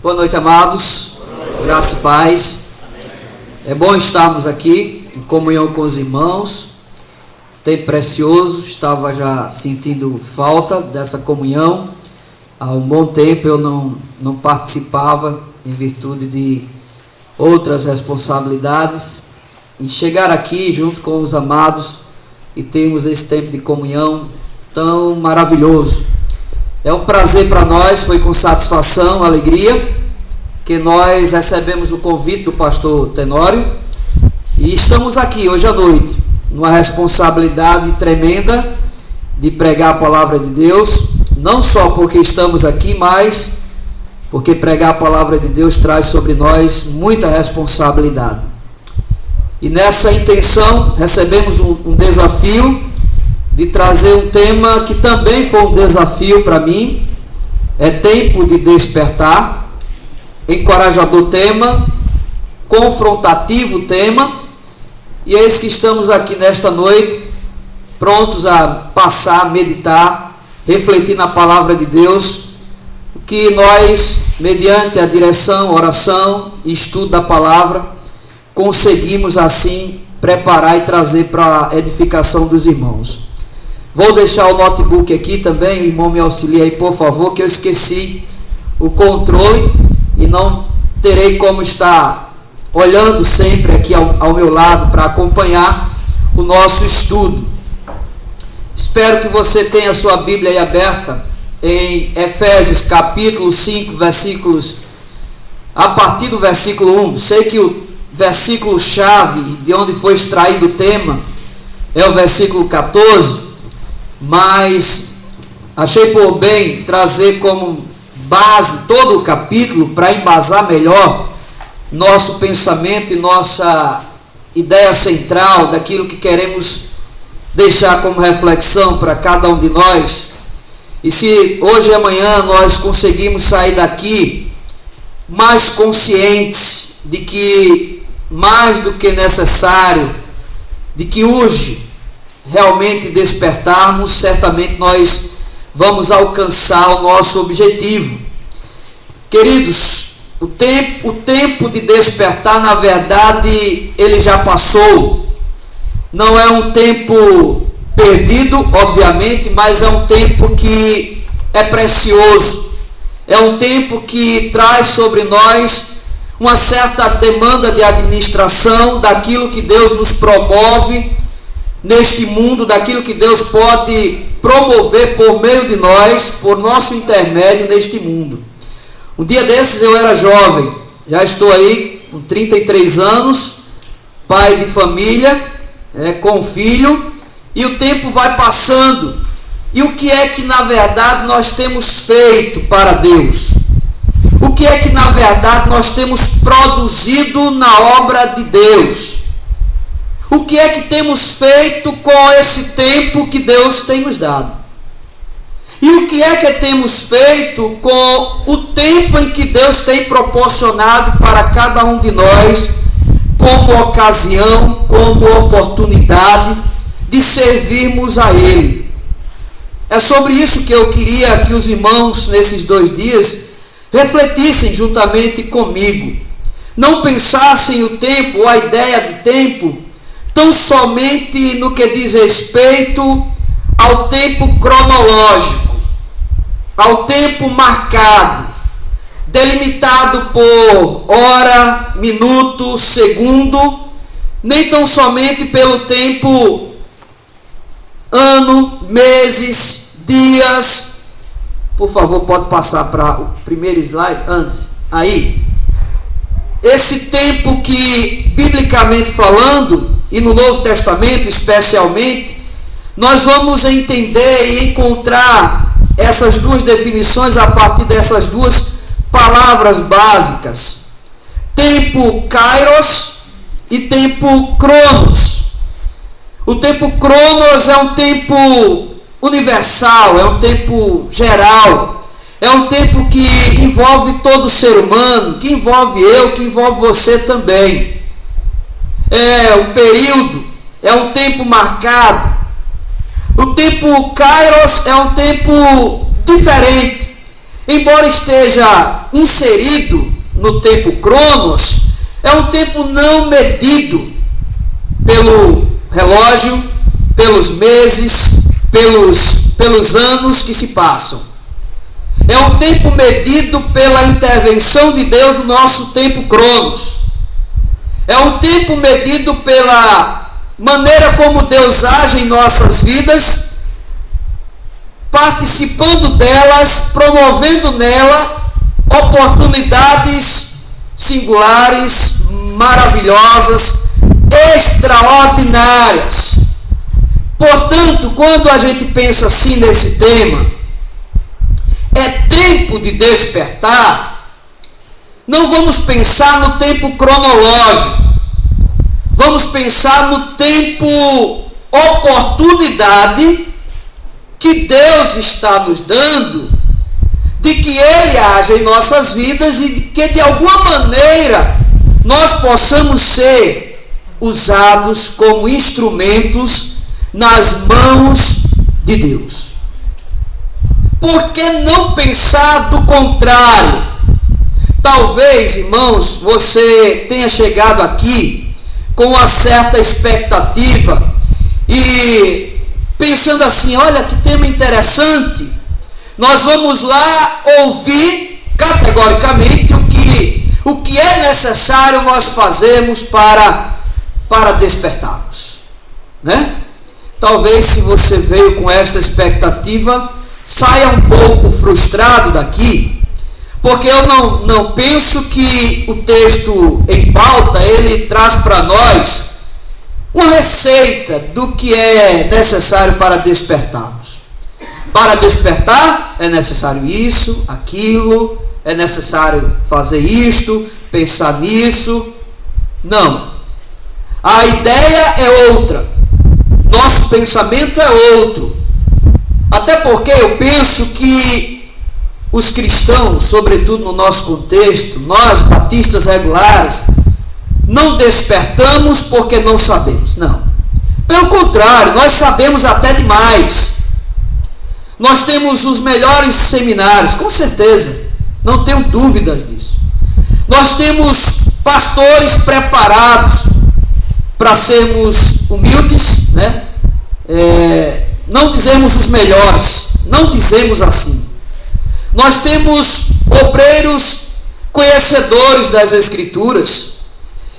Boa noite, amados. Graça e paz. É bom estarmos aqui em comunhão com os irmãos. Tempo precioso, estava já sentindo falta dessa comunhão. Há um bom tempo eu não participava em virtude de outras responsabilidades. E chegar aqui junto com os amados e termos esse tempo de comunhão tão maravilhoso. É um prazer para nós, foi com satisfação, alegria, que nós recebemos o convite do pastor Tenório e estamos aqui hoje à noite, numa responsabilidade tremenda de pregar a palavra de Deus, não só porque estamos aqui, mas porque pregar a palavra de Deus traz sobre nós muita responsabilidade. E nessa intenção recebemos um desafio de trazer um tema que também foi um desafio para mim. É tempo de despertar, encorajador tema, confrontativo tema, e eis que estamos aqui nesta noite, prontos a passar, meditar, refletir na palavra de Deus, o que nós, mediante a direção, oração e estudo da palavra, conseguimos assim preparar e trazer para a edificação dos irmãos. Vou deixar o notebook aqui também, o irmão me auxilia aí, por favor, que eu esqueci o controle e não terei como estar olhando sempre aqui ao meu lado para acompanhar o nosso estudo. Espero que você tenha a sua Bíblia aí aberta em Efésios capítulo 5, versículos, a partir do versículo 1. Sei que o versículo chave de onde foi extraído o tema é o versículo 14, mas achei por bem trazer como base todo o capítulo para embasar melhor nosso pensamento e nossa ideia central daquilo que queremos deixar como reflexão para cada um de nós. E se hoje e amanhã nós conseguimos sair daqui mais conscientes de que mais do que necessário, de que urge realmente despertarmos, certamente nós vamos alcançar o nosso objetivo. Queridos, o tempo de despertar, na verdade, ele já passou. Não é um tempo perdido, obviamente, mas é um tempo que é precioso. É um tempo que traz sobre nós uma certa demanda de administração daquilo que Deus nos promove neste mundo, daquilo que Deus pode promover por meio de nós, por nosso intermédio neste mundo. Um dia desses eu era jovem, já estou aí com 33 anos, pai de família, com filho, e o tempo vai passando. E o que é que na verdade nós temos feito para Deus? O que é que na verdade nós temos produzido na obra de Deus? O que é que temos feito com esse tempo que Deus tem nos dado? E o que é que temos feito com o tempo em que Deus tem proporcionado para cada um de nós, como ocasião, como oportunidade de servirmos a Ele? É sobre isso que eu queria que os irmãos, nesses 2 dias, refletissem juntamente comigo. Não pensassem o tempo, ou a ideia de tempo, tão somente no que diz respeito ao tempo cronológico, ao tempo marcado, delimitado por hora, minuto, segundo, nem tão somente pelo tempo ano, meses, dias. Por favor, pode passar para o primeiro slide antes. Aí, esse tempo que, biblicamente falando, e no Novo Testamento especialmente, nós vamos entender e encontrar essas duas definições a partir dessas duas palavras básicas: tempo kairos e tempo cronos. O tempo cronos é um tempo universal, é um tempo geral, é um tempo que envolve todo ser humano, que envolve eu, que envolve você também. É um período, é um tempo marcado. O tempo kairos é um tempo diferente. embora esteja inserido no tempo Cronos, é um tempo não medido pelo relógio, pelos meses, pelos anos que se passam. É um tempo medido pela intervenção de Deus no nosso tempo Cronos. É um tempo medido pela maneira como Deus age em nossas vidas, participando delas, promovendo nela oportunidades singulares, maravilhosas, extraordinárias. Portanto, quando a gente pensa assim nesse tema, é tempo de despertar, não vamos pensar no tempo cronológico, vamos pensar no tempo oportunidade que Deus está nos dando, de que Ele age em nossas vidas e de que de alguma maneira nós possamos ser usados como instrumentos nas mãos de Deus. Por que não pensar do contrário? Talvez, irmãos, você tenha chegado aqui com uma certa expectativa e pensando assim, olha que tema interessante, nós vamos lá ouvir categoricamente o que é necessário nós fazermos para despertarmos, né? Talvez, se você veio com esta expectativa, saia um pouco frustrado daqui, porque eu não penso que o texto em pauta, ele traz para nós uma receita do que é necessário para despertarmos. Para despertar é necessário isso, aquilo, é necessário fazer isto, pensar nisso. Não. A ideia é outra. Nosso pensamento é outro. Até porque eu penso que os cristãos, sobretudo no nosso contexto, nós batistas regulares, não despertamos porque não sabemos. Não. Pelo contrário, nós sabemos até demais. Nós temos os melhores seminários, com certeza, não tenho dúvidas disso. Nós temos pastores preparados para sermos humildes, né? Não dizemos os melhores, não dizemos assim. Nós temos obreiros conhecedores das Escrituras,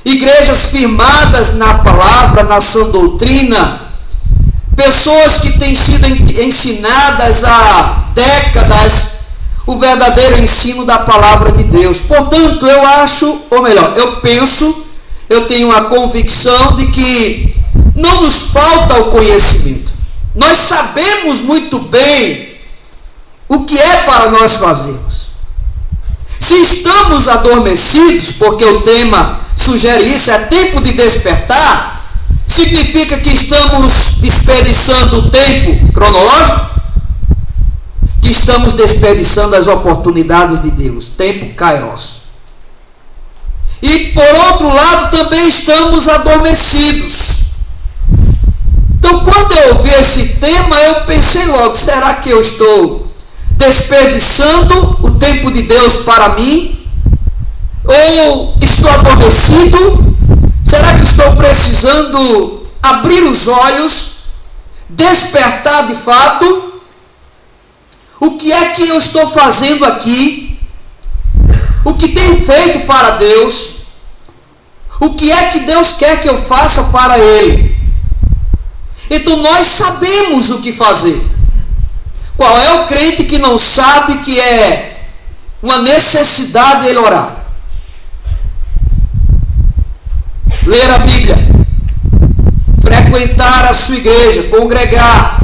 igrejas firmadas na palavra, na sã doutrina, pessoas que têm sido ensinadas há décadas o verdadeiro ensino da palavra de Deus. Portanto, eu tenho a convicção de que não nos falta o conhecimento. Nós sabemos muito bem o que é para nós fazermos. Se estamos adormecidos, porque o tema sugere isso, é tempo de despertar, significa que estamos desperdiçando o tempo cronológico, que estamos desperdiçando as oportunidades de Deus, tempo kairos. E por outro lado também estamos adormecidos. Então, quando eu ouvi esse tema, eu pensei logo, será que eu estou desperdiçando o tempo de Deus para mim? Ou estou adormecido? Será que estou precisando abrir os olhos, despertar de fato? O que é que eu estou fazendo aqui? O que tenho feito para Deus? O que é que Deus quer que eu faça para Ele? Então nós sabemos o que fazer. Qual é o crente que não sabe que é uma necessidade ele orar? Ler a Bíblia, frequentar a sua igreja, congregar,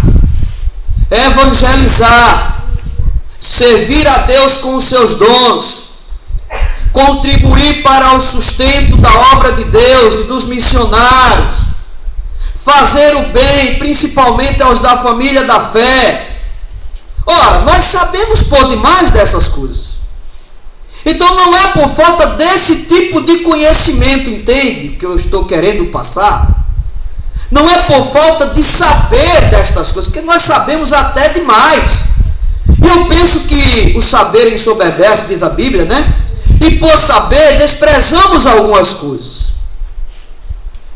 evangelizar, servir a Deus com os seus dons, contribuir para o sustento da obra de Deus e dos missionários, fazer o bem, principalmente aos da família da fé. Ora, nós sabemos por demais dessas coisas. Então não é por falta desse tipo de conhecimento, entende o que eu estou querendo passar? Não é por falta de saber destas coisas, porque nós sabemos até demais. E eu penso que o saber ensoberbece, diz a Bíblia, né? E por saber desprezamos algumas coisas.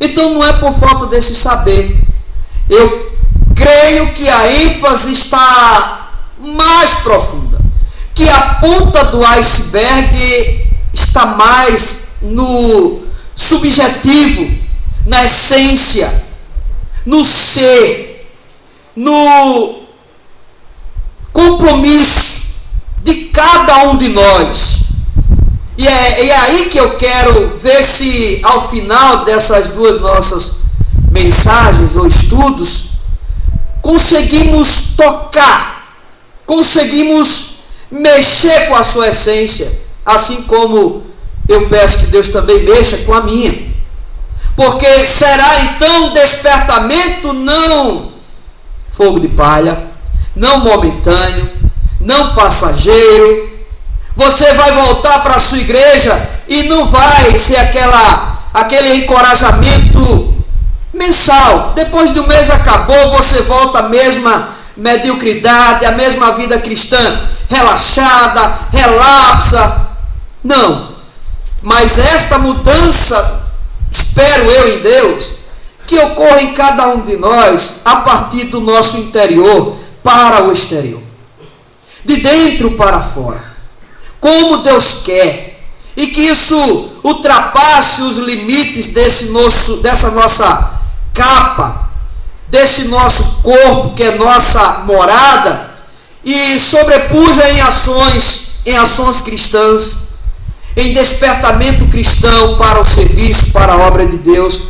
Então não é por falta desse saber. Eu creio que a ênfase está mais profunda, que a ponta do iceberg está mais no subjetivo, na essência, no ser, no compromisso de cada um de nós. E é aí que eu quero ver se ao final dessas duas nossas mensagens ou estudos conseguimos tocar, conseguimos mexer com a sua essência, assim como eu peço que Deus também mexa com a minha. Porque será então despertamento não fogo de palha, não momentâneo, não passageiro. Você vai voltar para a sua igreja e não vai ser aquele encorajamento mensal. Depois do mês acabou, você volta à mesma mediocridade, à mesma vida cristã, relaxada, relapsa. Não. Mas esta mudança, espero eu em Deus, que ocorra em cada um de nós a partir do nosso interior para o exterior. De dentro para fora. Como Deus quer. E que isso ultrapasse os limites dessa nossa capa, desse nosso corpo que é nossa morada, e sobrepuja em ações cristãs, em despertamento cristão para o serviço, para a obra de Deus,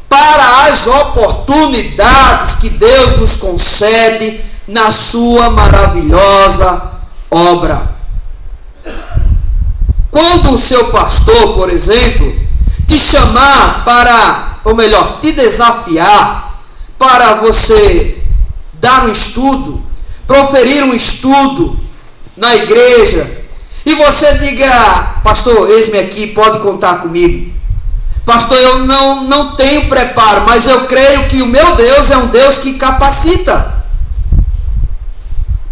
para as oportunidades que Deus nos concede na sua maravilhosa obra. Quando o seu pastor, por exemplo, te chamar para, ou melhor, te desafiar para você dar um estudo, proferir um estudo na igreja, e você diga: pastor, eis-me aqui, pode contar comigo. Pastor, eu não tenho preparo, mas eu creio que o meu Deus é um Deus que capacita.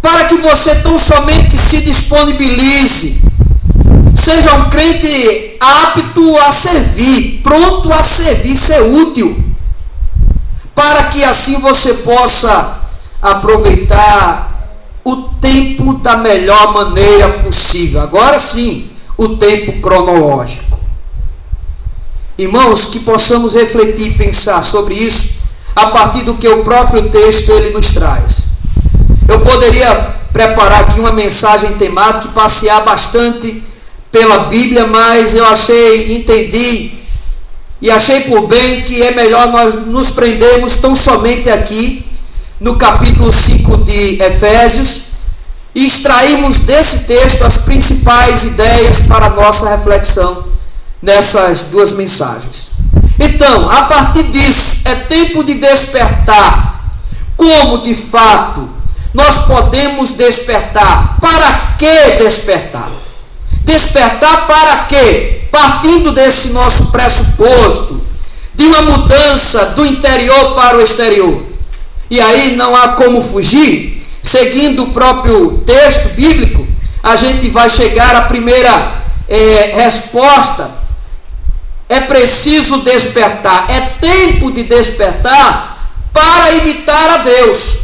Para que você tão somente se disponibilize, seja um crente apto a servir, pronto a servir, ser útil, para que assim você possa aproveitar o tempo da melhor maneira possível. Agora sim, o tempo cronológico. Irmãos, que possamos refletir e pensar sobre isso a partir do que o próprio texto ele nos traz. Eu poderia preparar aqui uma mensagem temática e passear bastante pela Bíblia, mas eu entendi e achei por bem que é melhor nós nos prendermos tão somente aqui no capítulo 5 de Efésios e extrairmos desse texto as principais ideias para a nossa reflexão nessas duas mensagens. Então, a partir disso, é tempo de despertar. Como de fato nós podemos despertar? Para que despertar? Despertar para quê? Partindo desse nosso pressuposto de uma mudança do interior para o exterior. E aí não há como fugir. Seguindo o próprio texto bíblico, a gente vai chegar à primeira resposta. É preciso despertar. É tempo de despertar para imitar a Deus.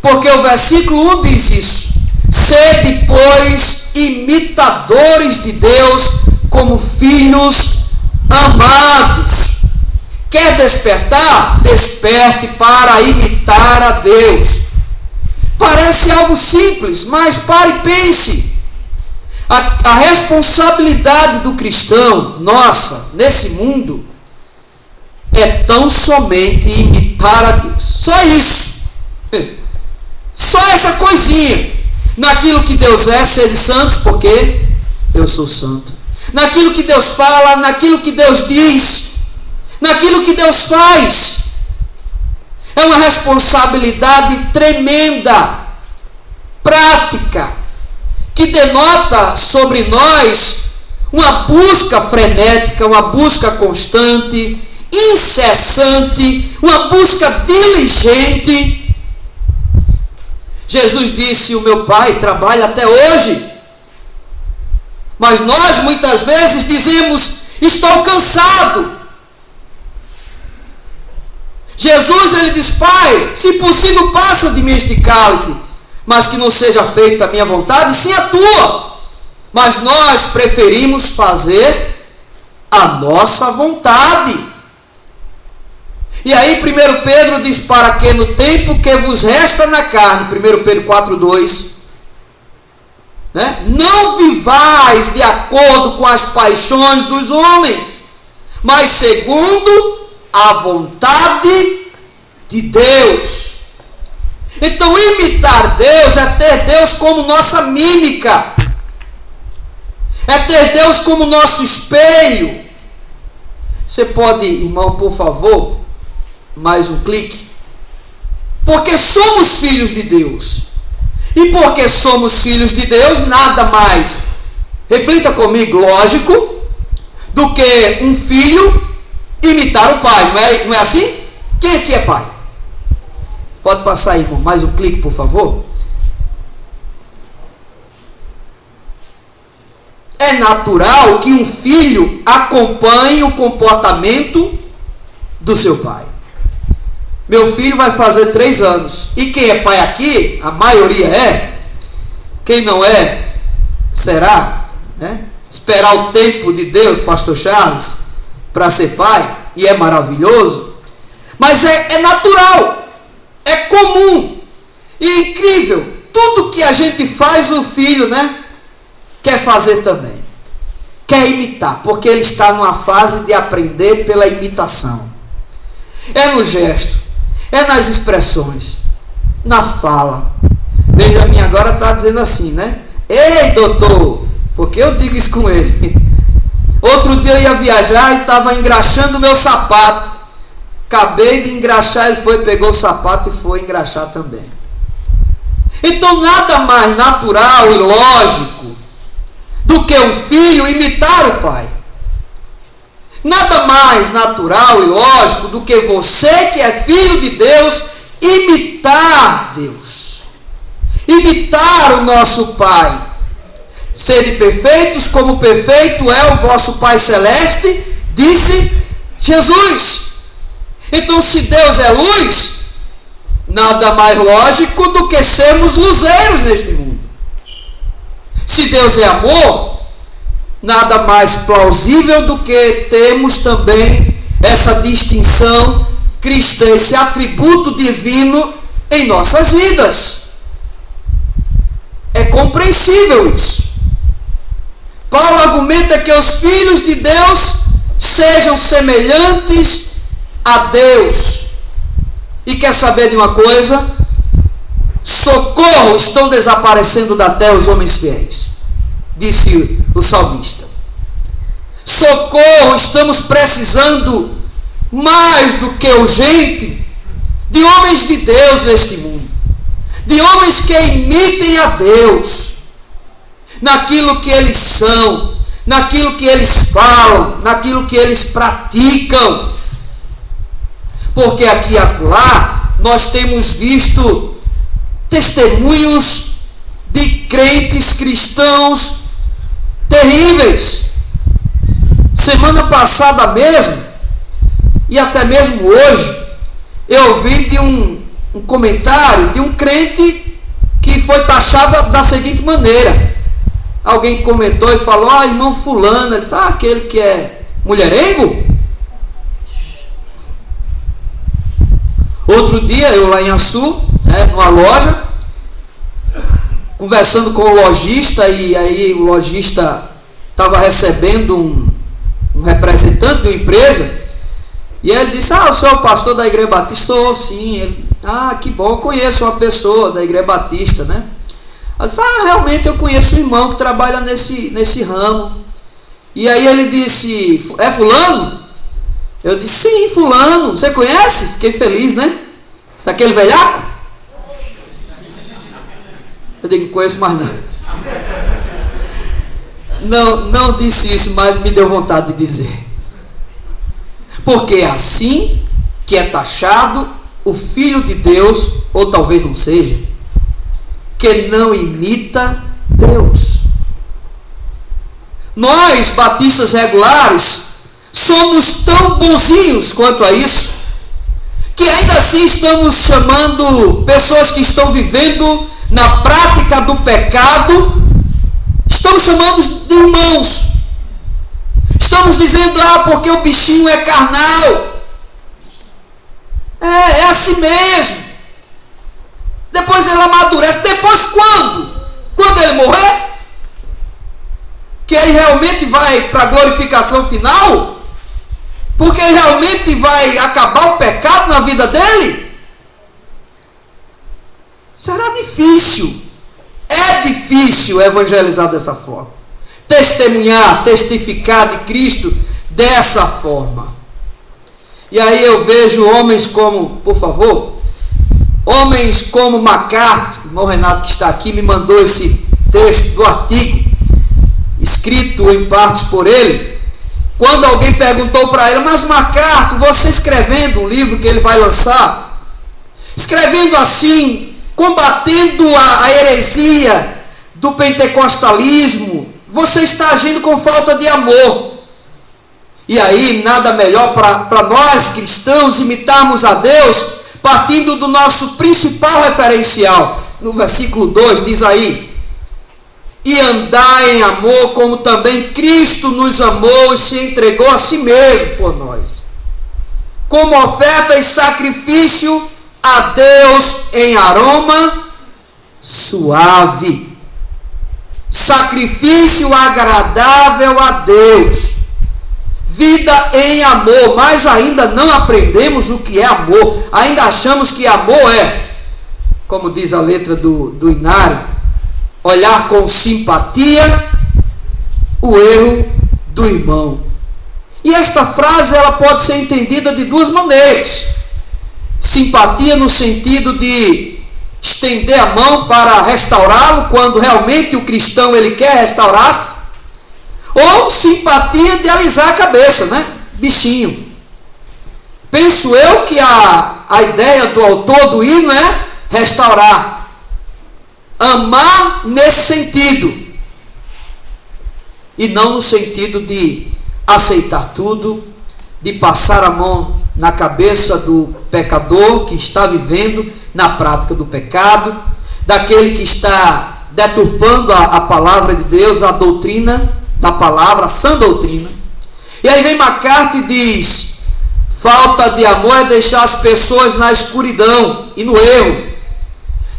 Porque o versículo 1 diz isso. Sede, pois, imitadores de Deus como filhos amados. Quer despertar? Desperte para imitar a Deus. Parece algo simples, mas pare e pense. A responsabilidade do cristão, nossa, nesse mundo, é tão somente imitar a Deus. Só isso. Só essa coisinha. Naquilo que Deus é, sede santos, porque eu sou santo. Naquilo que Deus fala, naquilo que Deus diz, naquilo que Deus faz. É uma responsabilidade tremenda, prática, que denota sobre nós uma busca frenética, uma busca constante, incessante, uma busca diligente. Jesus disse: o meu Pai trabalha até hoje. Mas nós muitas vezes dizemos: estou cansado. Jesus, ele diz: Pai, se possível, passa de mim este cálice, mas que não seja feita a minha vontade, sim a tua. Mas nós preferimos fazer a nossa vontade. E aí 1 Pedro diz: para que no tempo que vos resta na carne, 1 Pedro 4:2, não vivais de acordo com as paixões dos homens, mas segundo a vontade de Deus. Então, imitar Deus é ter Deus como nossa mímica, é ter Deus como nosso espelho. Você pode, irmão, por favor, mais um clique? Porque somos filhos de Deus. E porque somos filhos de Deus, nada mais, reflita comigo, lógico, do que um filho imitar o pai. Não é assim? Quem aqui é pai? Pode passar, irmão, mais um clique, por favor. É natural que um filho acompanhe o comportamento do seu pai. Meu filho vai fazer 3 anos. E quem é pai aqui, a maioria é. Quem não é, será. Esperar o tempo de Deus, pastor Charles, para ser pai. E é maravilhoso. Mas é natural. É comum. E incrível. Tudo que a gente faz, o filho, quer fazer também. Quer imitar. Porque ele está numa fase de aprender pela imitação. É no gesto. É nas expressões, na fala. Benjamin agora está dizendo assim, Ei, doutor, porque eu digo isso com ele. Outro dia eu ia viajar e estava engraxando o meu sapato. Acabei de engraxar, ele foi, pegou o sapato e foi engraxar também. Então, nada mais natural e lógico do que um filho imitar o pai. Nada mais natural e lógico do que você, que é filho de Deus, imitar Deus. Imitar o nosso Pai. Sede perfeitos como perfeito é o vosso Pai Celeste, disse Jesus. Então, se Deus é luz, nada mais lógico do que sermos luzeiros neste mundo. Se Deus é amor, nada mais plausível do que termos também essa distinção cristã, esse atributo divino em nossas vidas. É compreensível isso. Paulo argumenta que os filhos de Deus sejam semelhantes a Deus. E quer saber de uma coisa? Socorro, estão desaparecendo da terra os homens fiéis, disse o salmista. Socorro, estamos precisando mais do que urgente de homens de Deus neste mundo, de homens que imitem a Deus naquilo que eles são, naquilo que eles falam, naquilo que eles praticam. Porque aqui e acolá nós temos visto testemunhos de crentes cristãos terríveis. Semana passada mesmo, e até mesmo hoje, eu ouvi de um comentário de um crente que foi taxado da seguinte maneira. Alguém comentou e falou: irmão fulano, ele disse: aquele que é mulherengo? Outro dia, eu lá em Açu, numa loja, conversando com o lojista, e aí o lojista estava recebendo um representante de uma empresa, e ele disse: o senhor é o pastor da Igreja Batista? Sou, sim. Ele: que bom, eu conheço uma pessoa da Igreja Batista, Eu disse: realmente eu conheço um irmão que trabalha nesse ramo. E aí ele disse: é fulano? Eu disse: sim, fulano. Você conhece? Fiquei feliz, Isso é aquele velhaco? Eu digo: conheço, mas não. Não disse isso, mas me deu vontade de dizer. Porque é assim que é taxado o Filho de Deus, ou talvez não seja. que não imita Deus. Nós, batistas regulares, somos tão bonzinhos quanto a isso, que ainda assim estamos chamando pessoas que estão vivendo na prática do pecado, estamos chamando de irmãos. Estamos dizendo, porque o bichinho é carnal. É assim mesmo. Depois ele amadurece. Depois quando? Quando ele morrer? Que ele realmente vai para a glorificação final? Porque ele realmente vai acabar o pecado na vida dele? Será difícil. É difícil evangelizar dessa forma. Testemunhar, testificar de Cristo dessa forma. E aí eu vejo homens como, por favor, homens como MacArthur, irmão Renato que está aqui, me mandou esse texto do artigo, escrito em partes por ele, quando alguém perguntou para ele, mas MacArthur, você escrevendo um livro que ele vai lançar, escrevendo assim, combatendo a heresia do pentecostalismo, você está agindo com falta de amor. E aí, nada melhor para nós cristãos imitarmos a Deus, partindo do nosso principal referencial. No versículo 2 diz aí, e andar em amor como também Cristo nos amou e se entregou a si mesmo por nós, como oferta e sacrifício a Deus em aroma suave, sacrifício agradável a Deus, vida em amor. Mas ainda não aprendemos o que é amor, ainda achamos que amor é, como diz a letra do Inário, olhar com simpatia o erro do irmão. E esta frase ela pode ser entendida de duas maneiras. Simpatia no sentido de estender a mão para restaurá-lo quando realmente o cristão ele quer restaurar-se, ou simpatia de alisar a cabeça, né? Bichinho. Penso eu que a ideia do autor do hino é restaurar. Amar nesse sentido, e não no sentido de aceitar tudo, de passar a mão na cabeça do pecador que está vivendo na prática do pecado, daquele que está deturpando a palavra de Deus, a doutrina da palavra, a sã doutrina. E aí vem MacArthur e diz, falta de amor é deixar as pessoas na escuridão e no erro.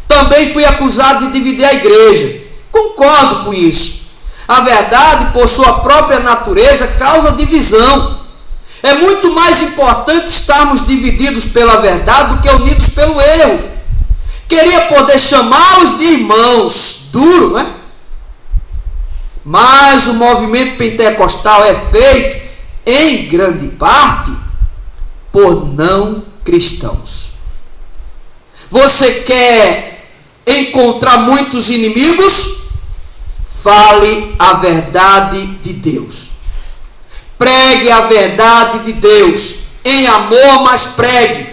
Também fui acusado de dividir a igreja. Concordo com isso. A verdade, por sua própria natureza, causa divisão. É muito mais importante estarmos divididos pela verdade do que unidos pelo erro. Queria poder chamá-los de irmãos, duro, né? Mas o movimento pentecostal é feito, em grande parte, por não cristãos. Você quer encontrar muitos inimigos? Fale a verdade de Deus. Pregue a verdade de Deus. Em amor, mas pregue.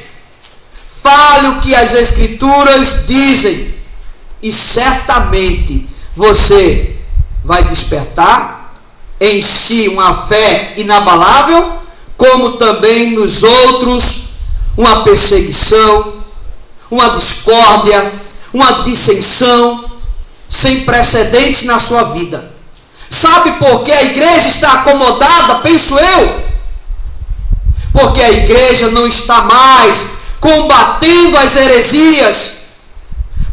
Fale o que as Escrituras dizem. E certamente você vai despertar em si uma fé inabalável, como também nos outros uma perseguição, uma discórdia, uma dissensão sem precedentes na sua vida. Sabe por que a igreja está acomodada, penso eu? Porque a igreja não está mais combatendo as heresias,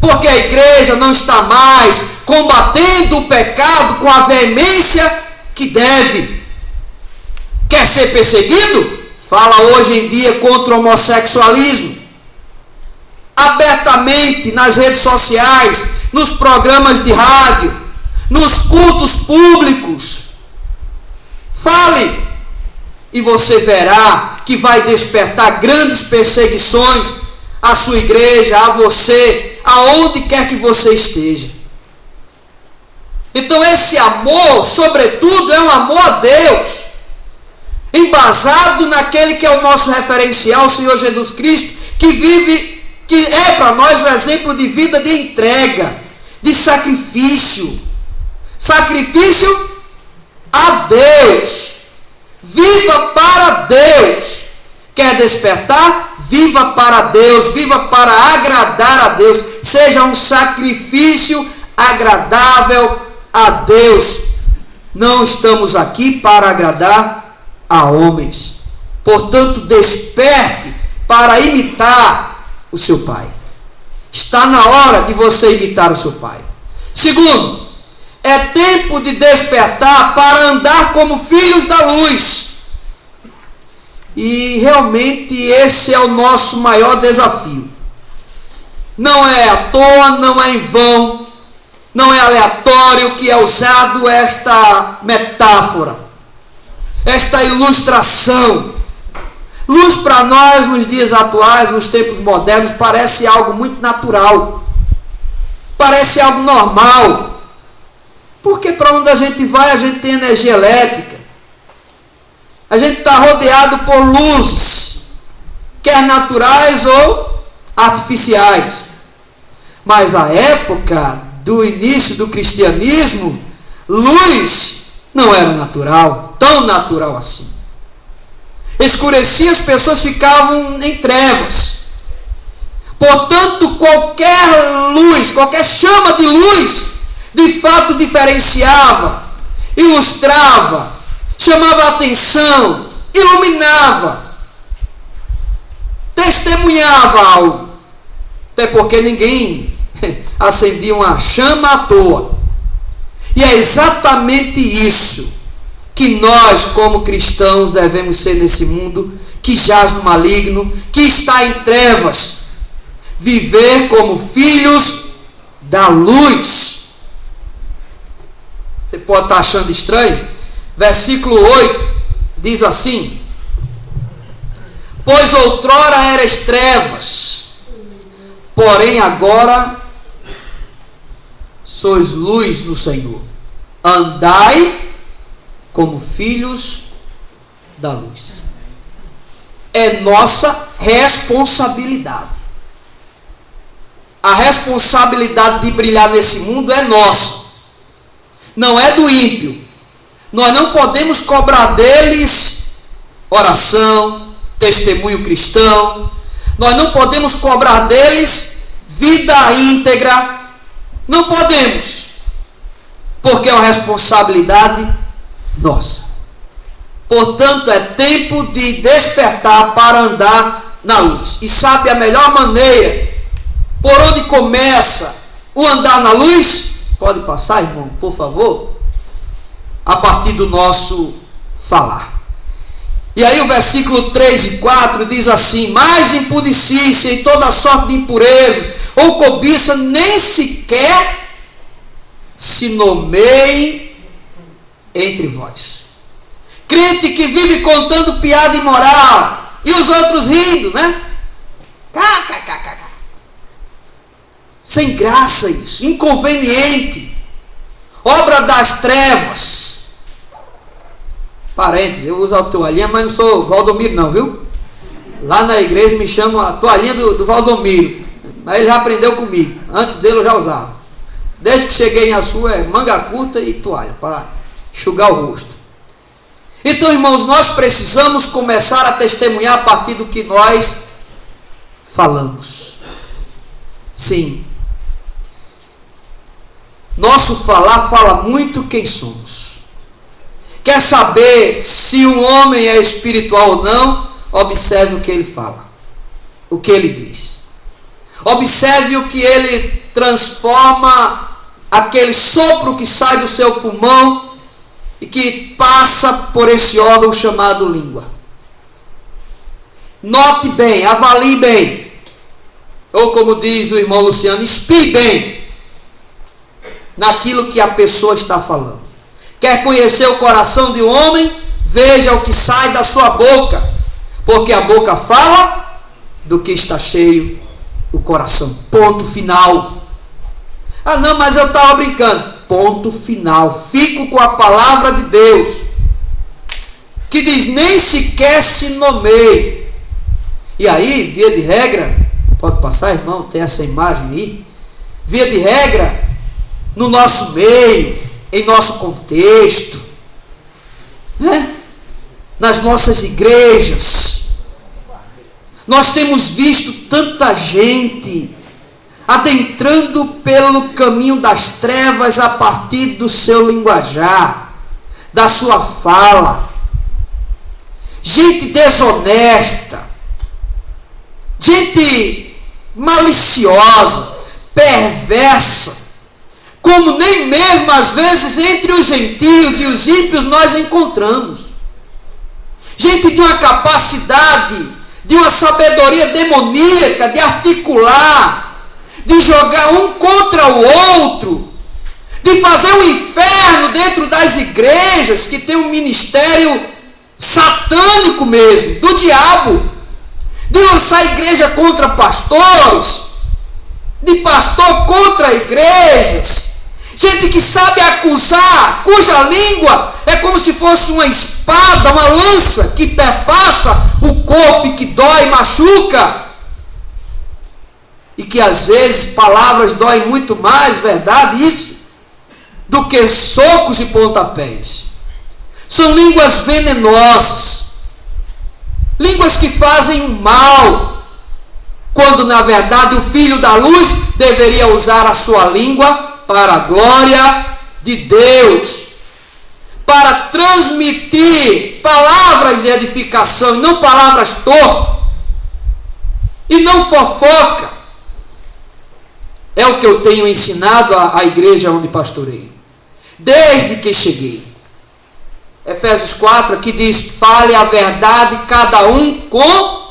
porque a igreja não está mais combatendo o pecado com a veemência que deve. Quer ser perseguido? Fala hoje em dia contra o homossexualismo, abertamente nas redes sociais, nos programas de rádio, nos cultos públicos. Fale, e você verá que vai despertar grandes perseguições à sua igreja, a você, aonde quer que você esteja. Então esse amor, sobretudo, é um amor a Deus, embasado naquele que é o nosso referencial, o Senhor Jesus Cristo, que vive, que é para nós o exemplo de vida de entrega, de sacrifício. Sacrifício a Deus. Viva para Deus. Quer despertar? Viva para Deus. Viva para agradar a Deus. Seja um sacrifício agradável a Deus. Não estamos aqui para agradar a homens. Portanto, desperte para imitar o seu pai. Está na hora de você imitar o seu pai. Segundo, é tempo de despertar para andar como filhos da luz. E realmente esse é o nosso maior desafio. Não é à toa, não é em vão, não é aleatório que é usado esta metáfora, esta ilustração. Luz para nós nos dias atuais, nos tempos modernos, parece algo muito natural, parece algo normal, porque para onde a gente vai a gente tem energia elétrica, a gente está rodeado por luzes, quer naturais ou artificiais. Mas a época do início do cristianismo, luz não era natural, tão natural assim. Escurecia, as pessoas ficavam em trevas. Portanto, qualquer luz, qualquer chama de luz, de fato diferenciava, ilustrava, chamava a atenção, iluminava, testemunhava algo. Até porque ninguém acendia uma chama à toa. E é exatamente isso que nós, como cristãos, devemos ser nesse mundo que jaz no maligno, que está em trevas. Viver como filhos da luz. Você pode estar achando estranho? Versículo 8 diz assim: pois outrora eras trevas, porém agora sois luz no Senhor. Andai como filhos da luz. É nossa responsabilidade. A responsabilidade de brilhar nesse mundo é nossa, não é do ímpio. Nós não podemos cobrar deles oração, testemunho cristão. Nós não podemos cobrar deles vida íntegra. Não podemos, porque é uma responsabilidade nossa. Portanto, é tempo de despertar para andar na luz. E sabe a melhor maneira por onde começa o andar na luz? Pode passar, irmão, por favor? A partir do nosso falar. E aí o versículo 3 e 4 diz assim: mas impudicícia e toda sorte de impurezas ou cobiça nem sequer se nomeiem entre vós. Crente que vive contando piada imoral e os outros rindo, né? Sem graça isso, inconveniente, obra das trevas. Parênteses, eu uso a toalhinha, mas não sou Valdomiro não, viu? Lá na igreja me chamam a toalhinha do Valdomiro, mas ele já aprendeu comigo, antes dele eu já usava. Desde que cheguei em Açu é manga curta e toalha, para enxugar o rosto. Então, irmãos, nós precisamos começar a testemunhar a partir do que nós falamos. Sim. Nosso falar fala muito quem somos. Quer saber se um homem é espiritual ou não? Observe o que ele fala, o que ele diz. Observe o que ele transforma, aquele sopro que sai do seu pulmão e que passa por esse órgão chamado língua. Note bem, avalie bem. Ou como diz o irmão Luciano, espie bem naquilo que a pessoa está falando. Quer conhecer o coração de um homem? Veja o que sai da sua boca, porque a boca fala do que está cheio o coração. Ponto final. Ah não, mas eu estava brincando. Ponto final. Fico com a palavra de Deus, que diz: nem sequer se nomeie. E aí, via de regra, pode passar, irmão, tem essa imagem aí. Via de regra, no nosso meio, em nosso contexto, né? Nas nossas igrejas. Nós temos visto tanta gente adentrando pelo caminho das trevas a partir do seu linguajar, da sua fala. Gente desonesta, gente maliciosa, perversa, como nem mesmo às vezes entre os gentios e os ímpios nós encontramos. Gente de uma capacidade, de uma sabedoria demoníaca, de articular, de jogar um contra o outro, de fazer um inferno dentro das igrejas, que tem um ministério satânico mesmo, do diabo, de lançar a igreja contra pastores, de pastor contra igrejas, gente que sabe acusar, cuja língua é como se fosse uma espada, uma lança que perpassa o corpo e que dói, machuca, e que às vezes palavras doem muito mais, verdade isso, do que socos e pontapés. São línguas venenosas, línguas que fazem o mal, quando na verdade o Filho da Luz deveria usar a sua língua para a glória de Deus, para transmitir palavras de edificação, e não palavras tortas, e não fofoca. É o que eu tenho ensinado à igreja onde pastoreio, desde que cheguei. Efésios 4 aqui diz: fale a verdade cada um com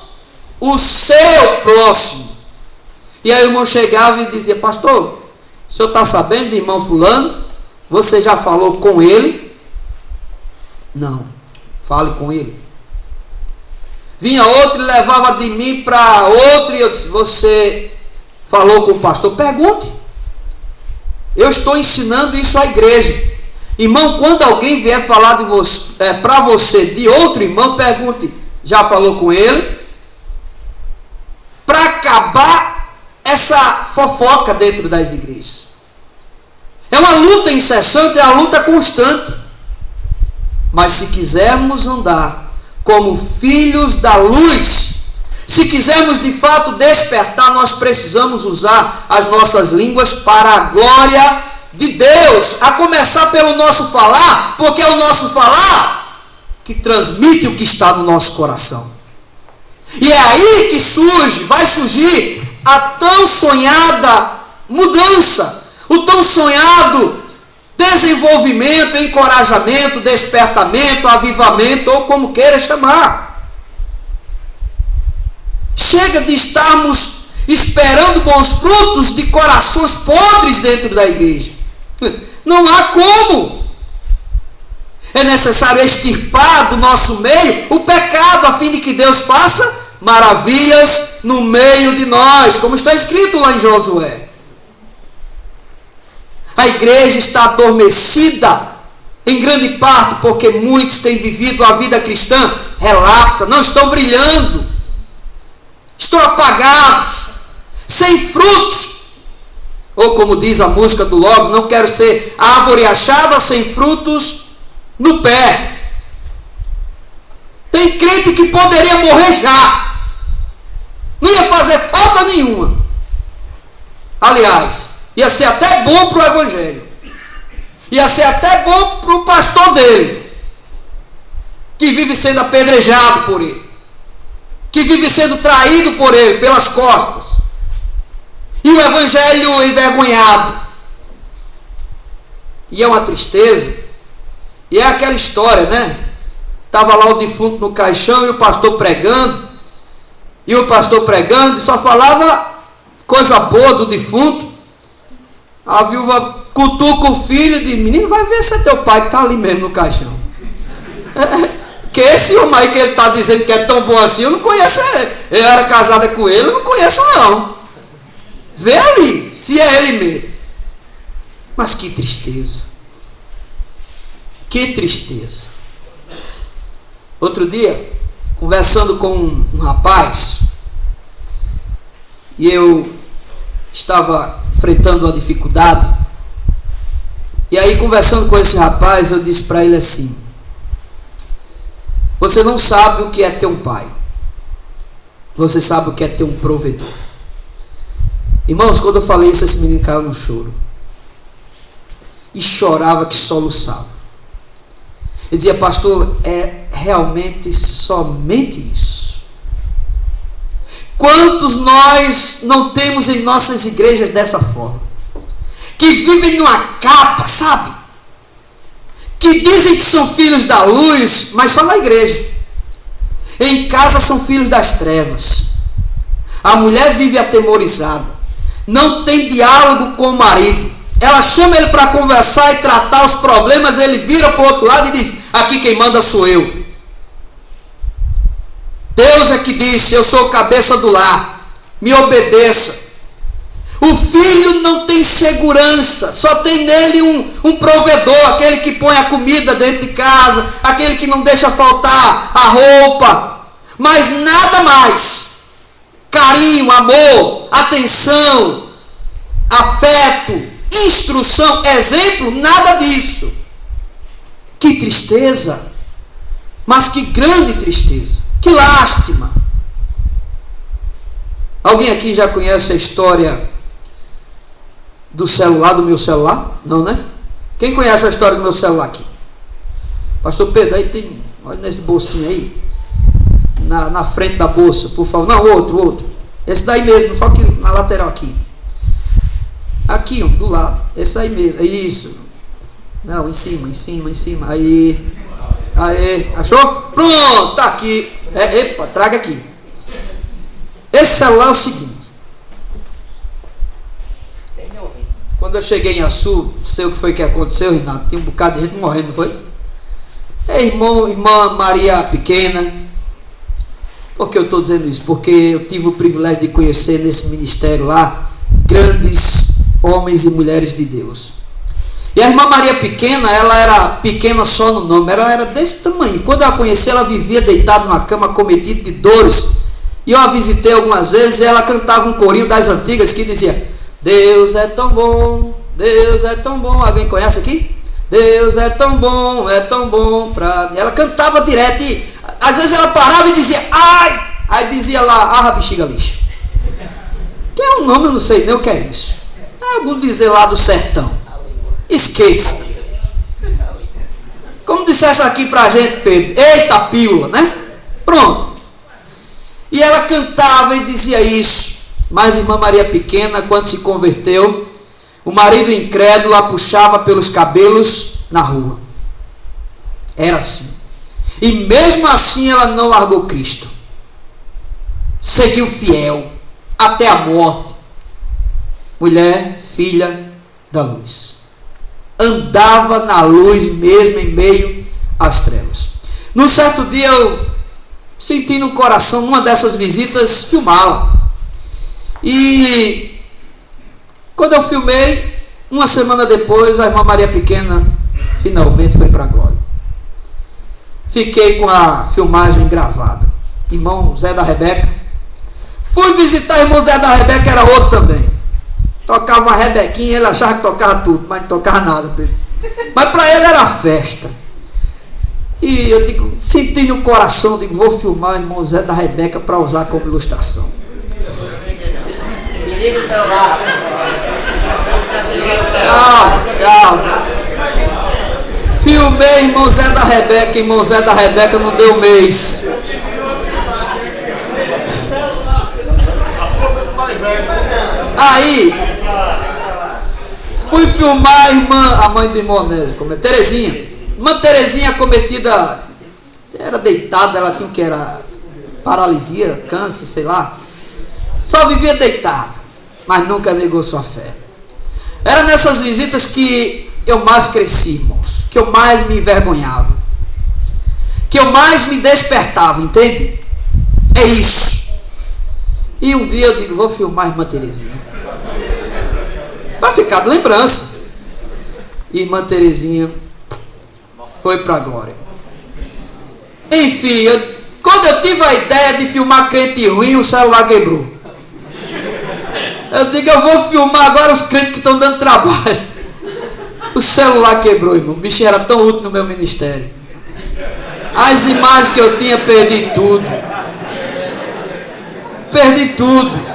o seu próximo. E aí o irmão chegava e dizia: pastor, o senhor está sabendo de irmão fulano? Você já falou com ele? Não, fale com ele. Vinha outro e levava de mim para outro, e eu disse: você falou com o pastor? Pergunte. Eu estou ensinando isso à igreja. Irmão, quando alguém vier falar de você, para você de outro irmão, pergunte: já falou com ele? Para acabar essa fofoca dentro das igrejas. É uma luta incessante, é uma luta constante. Mas se quisermos andar como filhos da luz, se quisermos de fato despertar, nós precisamos usar as nossas línguas para a glória de Deus, a começar pelo nosso falar, porque é o nosso falar que transmite o que está no nosso coração. E é aí que vai surgir a tão sonhada mudança, o tão sonhado desenvolvimento, encorajamento, despertamento, avivamento, ou como queira chamar. Chega de estarmos esperando bons frutos de corações podres dentro da igreja. Não há como. É necessário extirpar do nosso meio o pecado, a fim de que Deus faça maravilhas no meio de nós, como está escrito lá em Josué. A igreja está adormecida, em grande parte porque muitos têm vivido a vida cristã relapsa, não estão brilhando, estão apagados, sem frutos. Ou como diz a música do Logos: não quero ser árvore achada sem frutos no pé. Tem crente que poderia morrer já, não ia fazer falta nenhuma. Aliás, ia ser até bom para o evangelho, ia ser até bom para o pastor dele, que vive sendo apedrejado por ele, que vive sendo traído por ele pelas costas, e o evangelho envergonhado. E é uma tristeza. E é aquela história, né? Estava lá o defunto no caixão e o pastor pregando, e só falava coisa boa do defunto. A viúva cutuca o filho e diz: menino, vai ver se é teu pai que está ali mesmo no caixão. Que esse homem aí que ele está dizendo que é tão bom assim, eu não conheço ele. Eu era casada com ele, eu não conheço não. Vê ali, se é ele mesmo. Mas que tristeza. Que tristeza. Outro dia, conversando com um rapaz, e eu estava enfrentando uma dificuldade, E aí, conversando com esse rapaz, eu disse para ele assim: você não sabe o que é ter um pai. Você sabe o que é ter um provedor. Irmãos, quando eu falei isso, esse menino caiu no choro. E chorava que soluçava. Ele dizia: pastor, é realmente somente isso. Quantos nós não temos em nossas igrejas dessa forma? Que vivem numa capa, sabe? Que dizem que são filhos da luz, mas só na igreja. Em casa são filhos das trevas. A mulher vive atemorizada. Não tem diálogo com o marido. Ela chama ele para conversar e tratar os problemas. Ele vira para o outro lado e diz: aqui quem manda sou eu. Deus é que disse: eu sou o cabeça do lar. Me obedeça. O filho não tem segurança, só tem nele um provedor, aquele que põe a comida dentro de casa, aquele que não deixa faltar a roupa, mas nada mais. Carinho, amor, atenção, afeto, instrução, exemplo, nada disso. Que tristeza, mas que grande tristeza, que lástima. Alguém aqui já conhece a história do celular, do meu celular? Não, né? Quem conhece a história do meu celular aqui? Pastor Pedro, aí tem, olha nesse bolsinho aí, na frente da bolsa, por favor. Não, outro. Esse daí mesmo, só que na lateral aqui. Aqui, ó, do lado. Esse daí mesmo, é isso. Não, em cima. Aí, achou? Pronto, tá aqui. Epa, traga aqui. Esse celular é o seguinte. Quando eu cheguei em Açu, sei o que foi que aconteceu, Renato. Tinha um bocado de gente morrendo, não foi? Irmã Maria Pequena. Por que eu estou dizendo isso? Porque eu tive o privilégio de conhecer nesse ministério lá grandes homens e mulheres de Deus. E a irmã Maria Pequena, ela era pequena só no nome, ela era desse tamanho. Quando eu a conheci, ela vivia deitada numa cama, cometida de dores. E eu a visitei algumas vezes e ela cantava um corinho das antigas que dizia: Deus é tão bom, Deus é tão bom. Alguém conhece aqui? Deus é tão bom pra mim. Ela cantava direto e às vezes ela parava e dizia: ai! Aí dizia lá: bexiga lixa. Que é um nome, eu não sei nem o que é isso. É algum dizer lá do sertão. Esqueça. Como dissesse aqui pra gente, Pedro: eita pílula, né? Pronto. E ela cantava e dizia isso. Mas irmã Maria Pequena, quando se converteu, o marido incrédulo a puxava pelos cabelos na rua. Era assim. E mesmo assim ela não largou Cristo. Seguiu fiel até a morte. Mulher, filha da luz. Andava na luz mesmo em meio às trevas. Num certo dia eu senti no coração, numa dessas visitas, filmá-la. E quando eu filmei, uma semana depois, a irmã Maria Pequena finalmente foi para a glória. Fiquei com a filmagem gravada. Irmão Zé da Rebeca. Fui visitar o irmão Zé da Rebeca, era outro também. Tocava uma rebequinha, ele achava que tocava tudo, mas não tocava nada. Mas para ele era festa. E eu digo, senti no coração, digo, vou filmar o irmão Zé da Rebeca para usar como ilustração. Liga o celular. Calma. Filmei irmão Zé da Rebeca não deu um mês. Aí fui filmar a mãe do irmão Onésio, como é? Terezinha. Irmã Terezinha cometida, era deitada, ela tinha o que era paralisia, câncer, sei lá. Só vivia deitada, mas nunca negou sua fé. Era nessas visitas que eu mais cresci, irmãos, que eu mais me envergonhava, que eu mais me despertava, entende? É isso. E um dia eu digo, vou filmar a irmã Terezinha para ficar de lembrança. E irmã Terezinha foi para a glória. Enfim, quando eu tive a ideia de filmar crente ruim, o celular quebrou. Eu digo, eu vou filmar agora os crentes que estão dando trabalho. O celular quebrou, irmão. O bichinho era tão útil no meu ministério. As imagens que eu tinha, perdi tudo. Perdi tudo.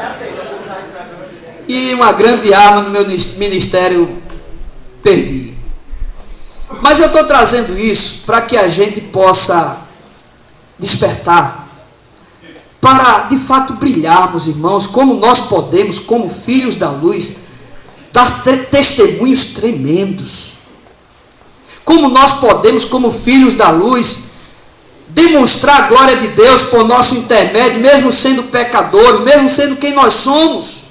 E uma grande arma no meu ministério, perdi. Mas eu estou trazendo isso para que a gente possa despertar, para de fato brilharmos, irmãos, como nós podemos, como filhos da luz, dar testemunhos tremendos. Como nós podemos, como filhos da luz, demonstrar a glória de Deus por nosso intermédio, mesmo sendo pecadores, mesmo sendo quem nós somos.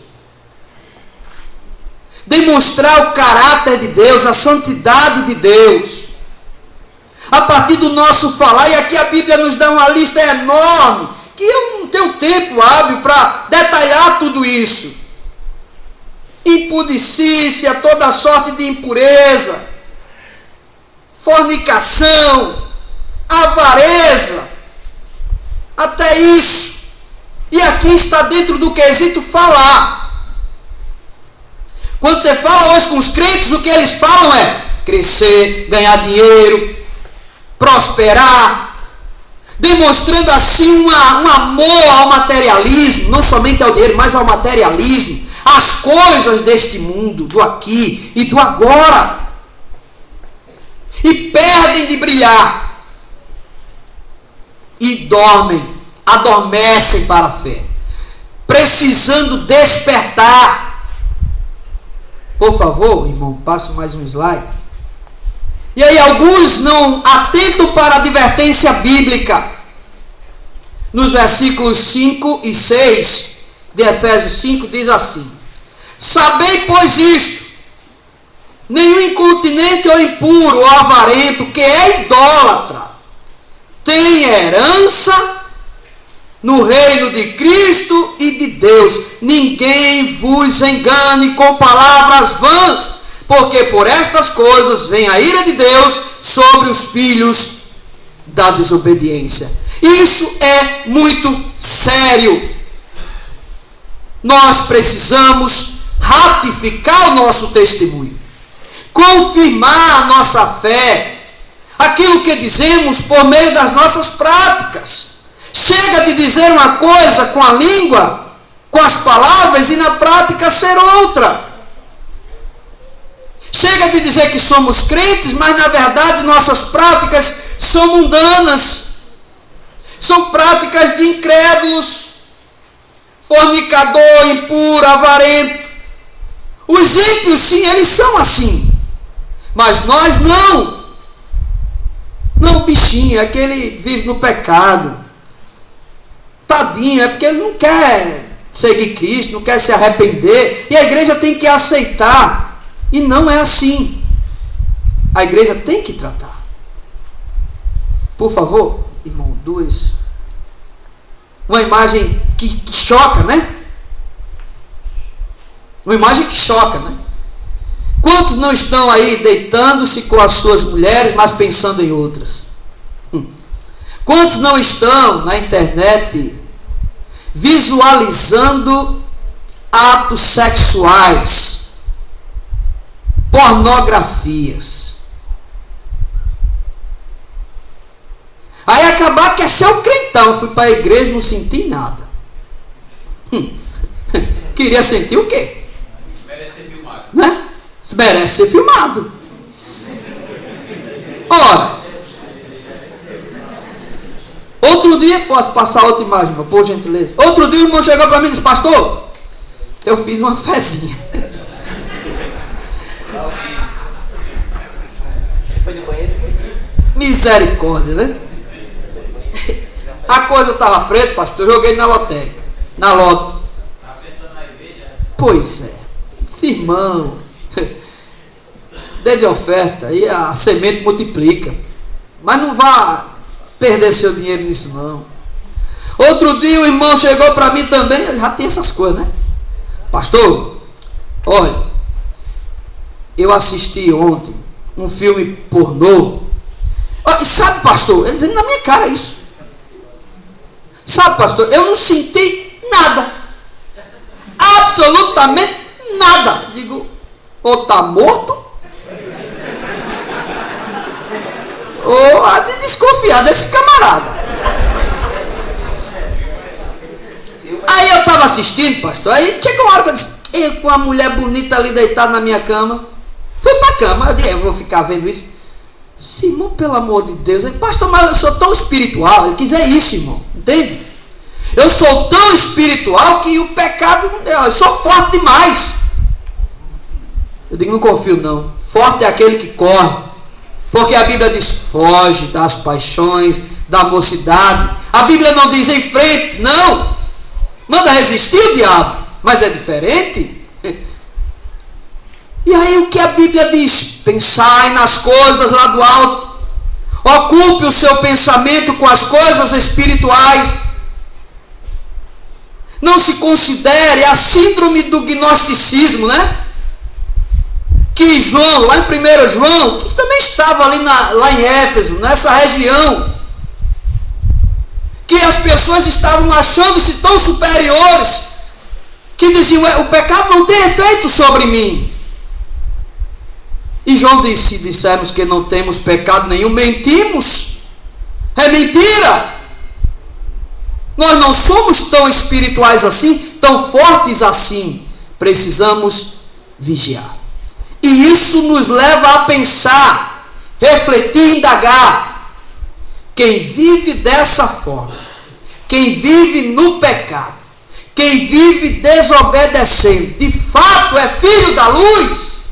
Demonstrar o caráter de Deus, a santidade de Deus, a partir do nosso falar. E aqui a Bíblia nos dá uma lista enorme, que eu não tenho tempo hábil para detalhar tudo isso. Impudicícia, toda sorte de impureza, fornicação, avareza, até isso. E aqui está dentro do quesito falar. Quando você fala hoje com os crentes, o que eles falam é crescer, ganhar dinheiro, prosperar, demonstrando assim um amor ao materialismo, não somente ao dinheiro, mas ao materialismo, às coisas deste mundo, do aqui e do agora. E perdem de brilhar e adormecem para a fé, precisando despertar. Por favor, irmão, passe mais um slide. E aí alguns não atentam para a advertência bíblica. Nos versículos 5 e 6 de Efésios 5 diz assim: sabei, pois, isto: nenhum incontinente ou impuro ou avarento que é idólatra tem herança no reino de Cristo e de Deus. Ninguém vos engane com palavras vãs, porque por estas coisas vem a ira de Deus sobre os filhos da desobediência. Isso é muito sério. Nós precisamos ratificar o nosso testemunho, confirmar a nossa fé, aquilo que dizemos por meio das nossas práticas. Chega de dizer uma coisa com a língua, com as palavras, e na prática ser outra. Chega de dizer que somos crentes, mas na verdade nossas práticas são mundanas. São práticas de incrédulos, fornicador, impuro, avarento. Os ímpios, sim, eles são assim. Mas nós não. Não, bichinho, é que ele vive no pecado. Tadinho, é porque ele não quer seguir Cristo, não quer se arrepender. E a igreja tem que aceitar. E não é assim. A igreja tem que tratar. Por favor, irmão, uma imagem que choca, né? Uma imagem que choca, né? Quantos não estão aí deitando-se com as suas mulheres, mas pensando em outras? Quantos não estão na internet visualizando atos sexuais, pornografias? Aí acabar quer ser o crentão. Eu fui para a igreja e não senti nada. Queria sentir o quê? Merece ser filmado. Né? Merece ser filmado. Ora, outro dia, posso passar outra imagem, por gentileza. Outro dia o irmão chegou para mim e disse: pastor, eu fiz uma fezinha. Foi no banheiro? Misericórdia, né? A coisa estava preta, pastor, eu joguei na lotérica, na loto. Estava pensando na igreja? Pois é. Disse: irmão, dê de oferta e a semente multiplica. Mas não vá perder seu dinheiro nisso não. Outro dia o irmão chegou para mim também, já tem essas coisas, né? Pastor, olha, eu assisti ontem um filme pornô. E sabe, pastor, ele dizendo na minha cara isso. Sabe, pastor, eu não senti nada. Absolutamente nada. Digo, ou está morto, desconfiar desse camarada. Aí eu estava assistindo, pastor, aí chegou uma hora que eu disse, eu com a mulher bonita ali deitada na minha cama, fui para a cama, eu disse, eu vou ficar vendo isso. Irmão, pelo amor de Deus, ele, pastor, mas eu sou tão espiritual, ele quis dizer isso, irmão, entende? Eu sou tão espiritual que o pecado, eu sou forte demais. Eu digo, não confio não, forte é aquele que corre, porque a Bíblia diz, foge das paixões, da mocidade. A Bíblia não diz em frente, não, manda resistir o diabo, mas é diferente. E aí o que a Bíblia diz? Pensai nas coisas lá do alto, ocupe o seu pensamento com as coisas espirituais. Não se considere a síndrome do gnosticismo, né? Que João, lá em 1 João, que também estava ali lá em Éfeso, nessa região, que as pessoas estavam achando-se tão superiores, que diziam, o pecado não tem efeito sobre mim. E João disse, se dissermos que não temos pecado nenhum, mentimos. É mentira. Nós não somos tão espirituais assim, tão fortes assim. Precisamos vigiar. E isso nos leva a pensar, refletir, indagar. Quem vive dessa forma, quem vive no pecado, quem vive desobedecendo, de fato é filho da luz?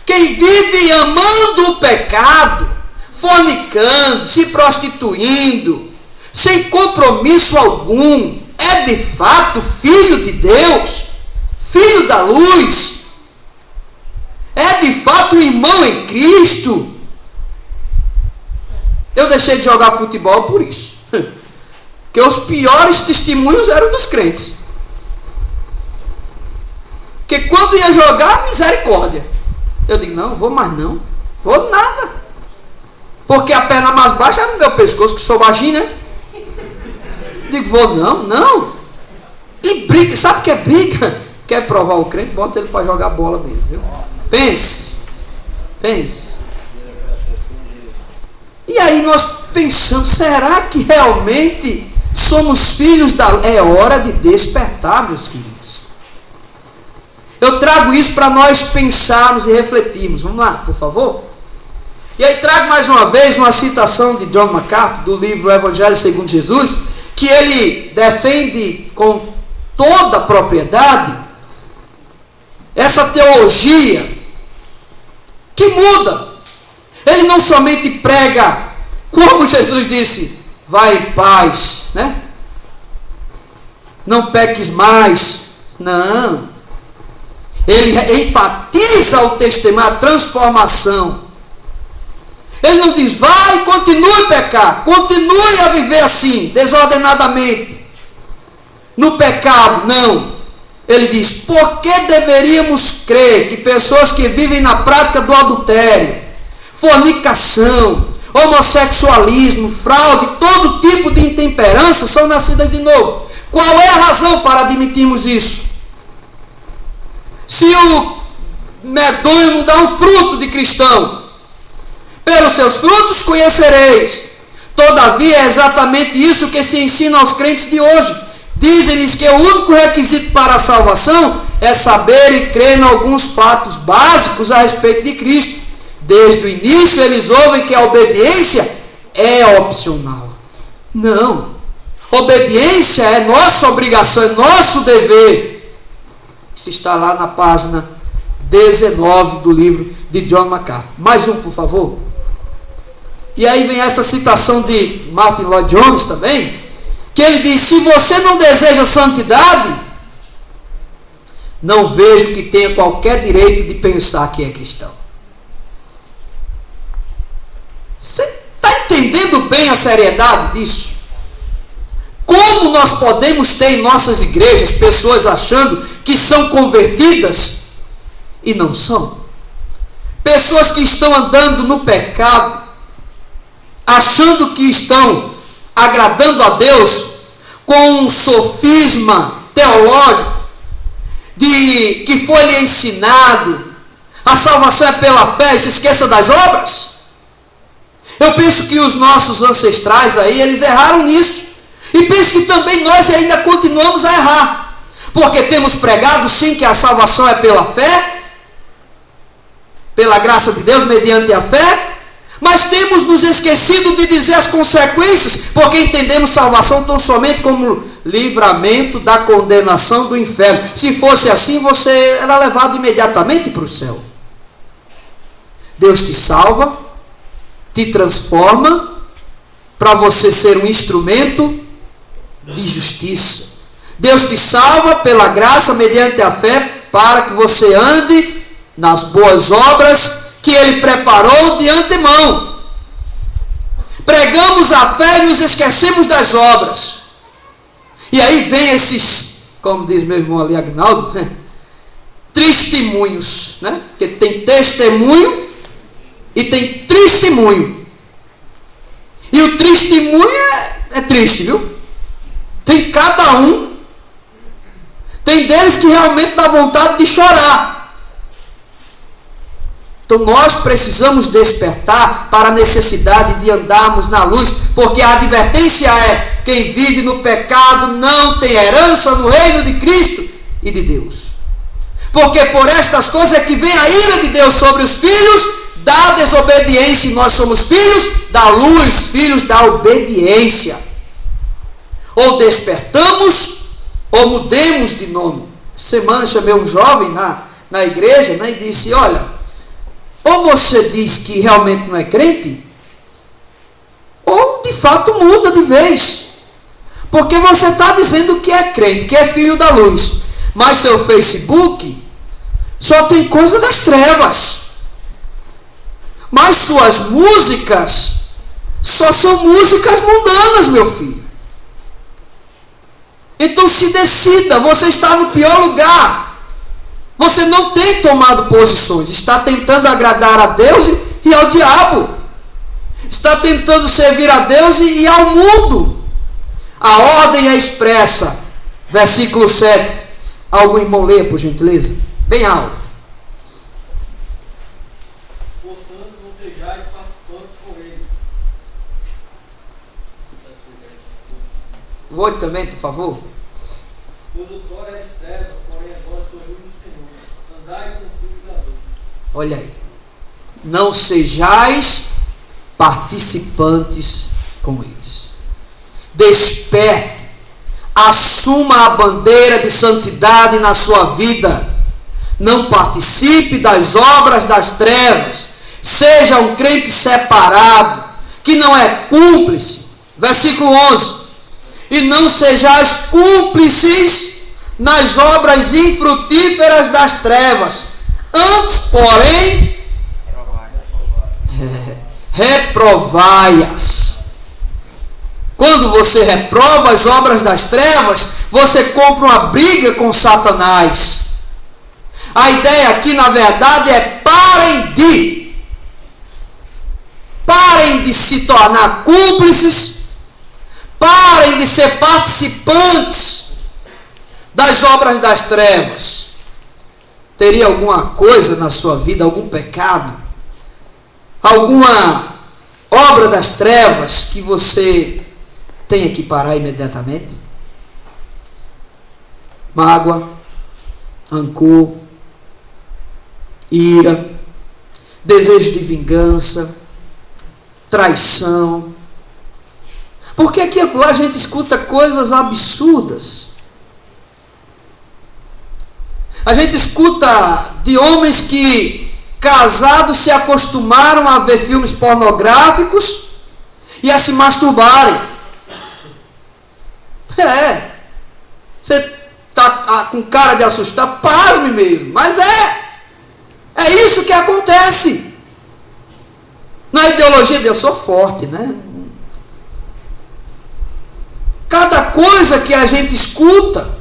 Quem vive amando o pecado, fornicando, se prostituindo, sem compromisso algum, é de fato filho de Deus, filho da luz, é de fato irmão em Cristo. Eu deixei de jogar futebol por isso, porque os piores testemunhos eram dos crentes, que quando ia jogar, misericórdia. Eu digo, não, vou mais não, vou nada, porque a perna mais baixa era no meu pescoço, que sou baixinho, né? Digo, vou não. E briga, sabe o que é briga? Quer provar o crente, bota ele para jogar bola mesmo, viu? Pense. E aí nós pensamos, será que realmente somos filhos da... É hora de despertar, meus queridos. Eu trago isso para nós pensarmos e refletirmos. Vamos lá, por favor? E aí trago mais uma vez uma citação de John MacArthur, do livro Evangelho segundo Jesus, que ele defende com toda a propriedade essa teologia que muda. Ele não somente prega, como Jesus disse, vai em paz, né? Não peques mais. Não. Ele enfatiza o testemunho, a transformação. Ele não diz, vai e continue a pecar, continue a viver assim, desordenadamente, no pecado. Não. Ele diz, por que deveríamos crer que pessoas que vivem na prática do adultério, fornicação, homossexualismo, fraude, todo tipo de intemperança são nascidas de novo? Qual é a razão para admitirmos isso? Se o medonho não dá um fruto de cristão, pelos seus frutos conhecereis. Todavia é exatamente isso que se ensina aos crentes de hoje. Dizem-lhes que o único requisito para a salvação é saber e crer em alguns fatos básicos a respeito de Cristo. Desde o início eles ouvem que a obediência é opcional. Não. Obediência é nossa obrigação, é nosso dever. Isso está lá na página 19 do livro de John MacArthur. Mais um, por favor. E aí vem essa citação de Martin Lloyd Jones também, que ele diz, se você não deseja santidade, não vejo que tenha qualquer direito de pensar que é cristão. Você está entendendo bem a seriedade disso? Como nós podemos ter em nossas igrejas pessoas achando que são convertidas e não são? Pessoas que estão andando no pecado, achando que estão agradando a Deus com um sofisma teológico de que foi lhe ensinado, a salvação é pela fé, se esqueça das obras. Eu penso que os nossos ancestrais aí, eles erraram nisso. E penso que também nós ainda continuamos a errar. Porque temos pregado sim que a salvação é pela fé, pela graça de Deus, mediante a fé, mas temos nos esquecido de dizer as consequências, porque entendemos salvação tão somente como livramento da condenação do inferno. Se fosse assim, você era levado imediatamente para o céu. Deus te salva, te transforma, para você ser um instrumento de justiça. Deus te salva pela graça, mediante a fé, para que você ande nas boas obras que Ele preparou de antemão. Pregamos a fé e nos esquecemos das obras. E aí vem esses, como diz meu irmão ali, Agnaldo, testemunhos, né? Porque tem testemunho e tem testemunho. E o testemunho é triste, viu? Tem cada um. Tem deles que realmente dá vontade de chorar. Então nós precisamos despertar para a necessidade de andarmos na luz, porque a advertência é: quem vive no pecado não tem herança no reino de Cristo e de Deus. Porque por estas coisas é que vem a ira de Deus sobre os filhos da desobediência. E nós somos filhos da luz, filhos da obediência. Ou despertamos, ou mudemos de nome. Semana chamei um jovem na igreja, né, e disse: olha, ou você diz que realmente não é crente, ou de fato muda de vez. Porque você está dizendo que é crente, que é filho da luz, mas seu Facebook só tem coisa das trevas. Mas suas músicas só são músicas mundanas, meu filho. Então se decida, você está no pior lugar. Você não tem tomado posições, está tentando agradar a Deus e ao diabo. Está tentando servir a Deus e ao mundo. A ordem é expressa. Versículo 7. Algum irmão leia, por gentileza? Bem alto. Portanto, você já é participante com eles. Volte também, por favor. Pois outrora eras trevas, porém agora sou luz do Senhor. Andai com os filhos da luz. Olha aí. Não sejais participantes com eles. Desperte. Assuma a bandeira de santidade na sua vida. Não participe das obras das trevas. Seja um crente separado, que não é cúmplice. Versículo 11. E não sejais cúmplices nas obras infrutíferas das trevas. Antes, porém, reprovai-as. Quando você reprova as obras das trevas, você compra uma briga com Satanás. A ideia aqui, na verdade, é parem de se tornar cúmplices, parem de ser participantes das obras das trevas. Teria alguma coisa na sua vida, algum pecado, alguma obra das trevas que você tenha que parar imediatamente? Mágoa, rancor, ira, desejo de vingança, traição. Porque aqui e acolá a gente escuta coisas absurdas. A gente escuta de homens que, casados, se acostumaram a ver filmes pornográficos e a se masturbarem. Você está com cara de assustar, pasme mesmo, mas é isso que acontece. Na ideologia de eu sou forte, né? Cada coisa que a gente escuta,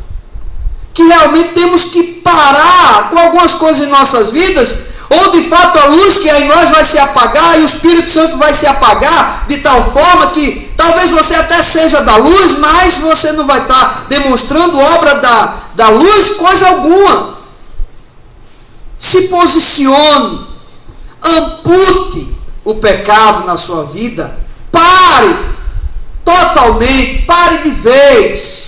que realmente temos que parar com algumas coisas em nossas vidas, ou de fato a luz que é em nós vai se apagar e o Espírito Santo vai se apagar de tal forma que talvez você até seja da luz, mas você não vai estar demonstrando obra da luz coisa alguma. Se posicione, ampute o pecado na sua vida, pare totalmente, pare de vez.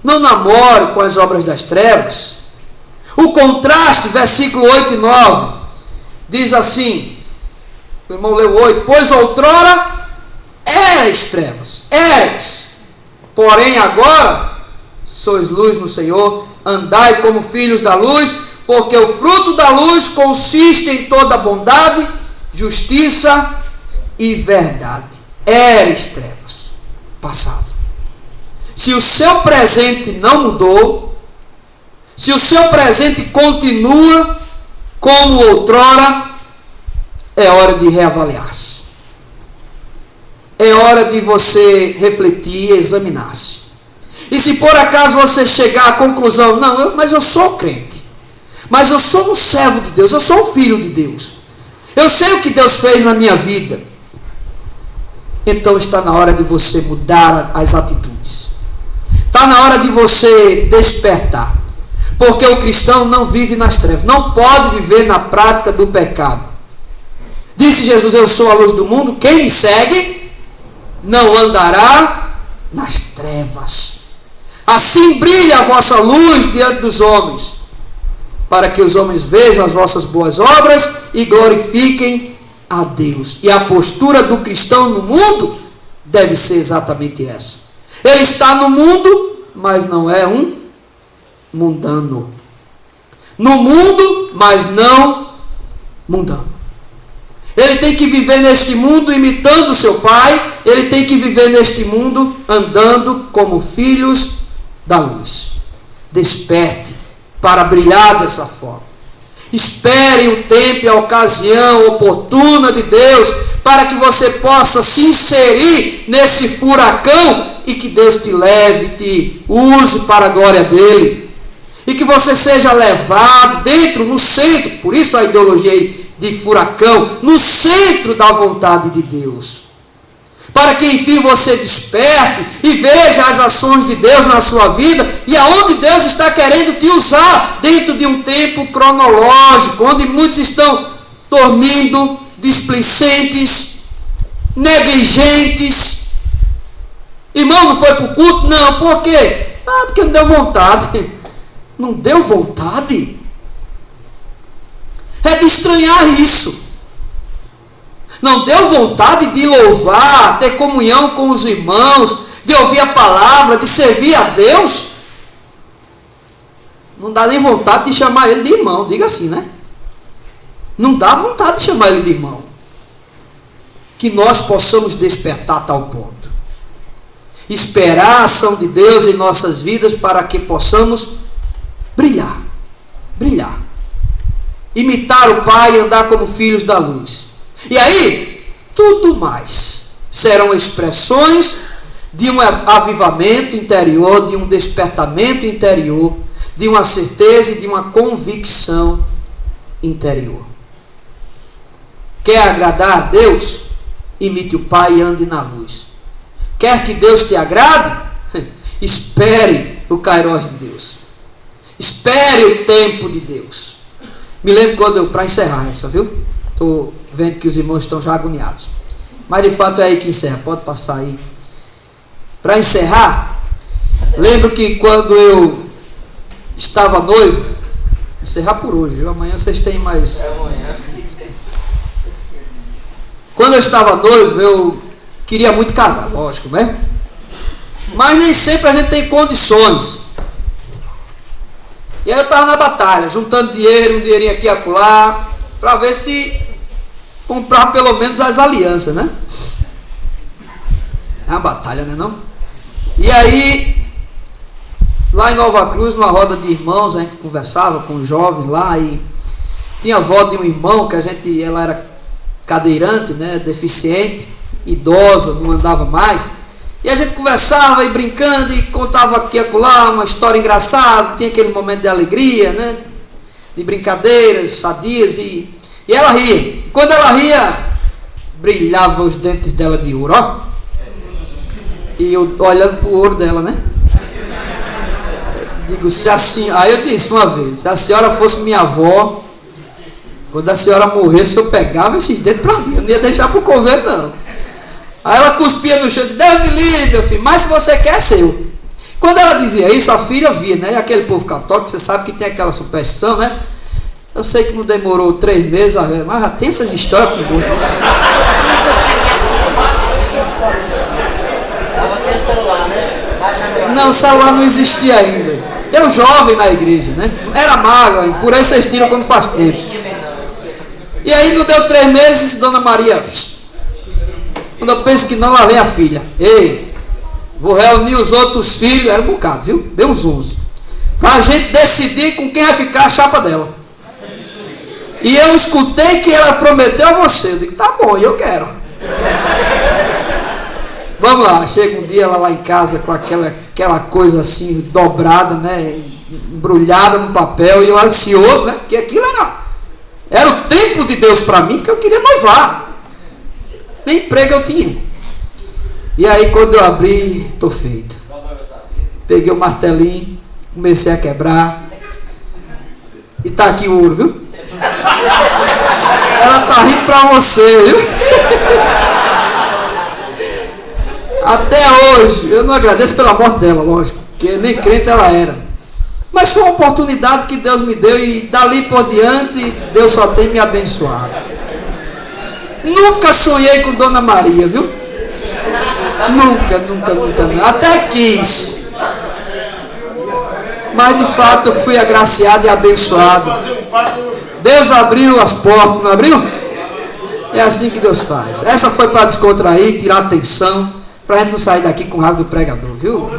Não namore com as obras das trevas. O contraste, versículo 8 e 9, diz assim, o irmão leu 8, pois outrora eres trevas, porém agora sois luz no Senhor, andai como filhos da luz, porque o fruto da luz consiste em toda bondade, justiça e verdade. Eres trevas, passado. Se o seu presente não mudou, se o seu presente continua como outrora, é hora de reavaliar-se. É hora de você refletir e examinar-se. E se por acaso você chegar à conclusão, não, mas eu sou crente, mas eu sou um servo de Deus, eu sou um filho de Deus, eu sei o que Deus fez na minha vida, então está na hora de você mudar as atitudes. Está na hora de você despertar. Porque o cristão não vive nas trevas, não pode viver na prática do pecado. Disse Jesus, eu sou a luz do mundo, quem me segue não andará nas trevas. Assim brilha a vossa luz diante dos homens, para que os homens vejam as vossas boas obras e glorifiquem a Deus. E a postura do cristão no mundo deve ser exatamente essa. Ele está no mundo, mas não é um mundano. No mundo, mas não mundano. Ele tem que viver neste mundo imitando o seu pai. Ele tem que viver neste mundo andando como filhos da luz. Desperte para brilhar dessa forma. Espere o tempo e a ocasião oportuna de Deus para que você possa se inserir nesse furacão e que Deus te leve, te use para a glória dele. E que você seja levado dentro, no centro, por isso a ideologia de furacão, no centro da vontade de Deus. Para que enfim você desperte e veja as ações de Deus na sua vida e aonde Deus está querendo te usar dentro de um tempo cronológico, onde muitos estão dormindo, displicentes, negligentes. Irmão, não foi para o culto? Não, por quê? Porque não deu vontade. Não deu vontade? É de estranhar isso. Não deu vontade de louvar, ter comunhão com os irmãos, de ouvir a palavra, de servir a Deus? Não dá nem vontade de chamar ele de irmão, diga assim, né? Não dá vontade de chamar ele de irmão. Que nós possamos despertar a tal ponto. Esperar a ação de Deus em nossas vidas para que possamos brilhar. Brilhar. Imitar o Pai e andar como filhos da luz. E aí, tudo mais serão expressões de um avivamento interior, de um despertamento interior, de uma certeza e de uma convicção interior. Quer agradar a Deus? Imite o Pai e ande na luz. Quer que Deus te agrade? Espere o Kairos de Deus. Espere o tempo de Deus. Me lembro quando para encerrar essa, viu? Estou vendo que os irmãos estão já agoniados. Mas de fato é aí que encerra. Pode passar aí. Para encerrar, lembro que quando eu estava noivo, encerrar por hoje, viu? Amanhã vocês têm mais. Quando eu estava noivo, eu queria muito casar, lógico, né? Mas nem sempre a gente tem condições. E aí eu estava na batalha, juntando dinheiro, um dinheirinho aqui e acolá, para ver se comprar pelo menos as alianças, né? É uma batalha, né não? E aí, lá em Nova Cruz, numa roda de irmãos, a gente conversava com um jovem lá e tinha a avó de um irmão que ela era cadeirante, né? Deficiente, idosa, não andava mais. E a gente conversava e brincando e contava aqui e acolá uma história engraçada, tinha aquele momento de alegria, né? De brincadeiras, sadias e ela ria. E quando ela ria, brilhava os dentes dela de ouro, ó. E eu olhando para o ouro dela, né? Digo, aí eu disse uma vez, se a senhora fosse minha avó, Quando a senhora morresse, eu pegava esses dedos para mim, eu não ia deixar para o coveiro, não. Aí ela cuspia no chão e disse, Deus me livre, meu filho, mas se você quer, é seu. Quando ela dizia isso, a filha via, né? E aquele povo católico, você sabe que tem aquela superstição, né? Eu sei que não demorou 3 meses, mas já tem essas histórias com o Não, o celular não existia ainda. Eu jovem na igreja, né? Era magro, por aí vocês tiram quando faz tempo. E aí não deu 3 meses, Dona Maria, quando eu penso que não, lá vem a filha. Ei, vou reunir os outros filhos, era um bocado, viu? Bem uns 11. Pra gente decidir com quem vai ficar a chapa dela. E eu escutei que ela prometeu a você. Eu digo, tá bom, eu quero. Vamos lá, chega um dia ela lá em casa com aquela coisa assim, dobrada, né? Embrulhada no papel, e eu ansioso, né? Porque aquilo era o tempo de Deus para mim, porque eu queria noivar. Nem emprego eu tinha. E aí quando eu abri, tô feito. Peguei o martelinho, comecei a quebrar. E tá aqui o ouro, viu? Ela tá rindo pra você, viu? Até hoje, eu não agradeço pela morte dela, lógico, porque nem crente ela era. Mas foi uma oportunidade que Deus me deu e dali por diante, Deus só tem me abençoado. Nunca sonhei com Dona Maria, viu? Nunca. Até quis. Mas de fato eu fui agraciado e abençoado. Deus abriu as portas, não abriu? É assim que Deus faz. Essa foi para descontrair, tirar a atenção, para a gente não sair daqui com raiva do pregador, viu?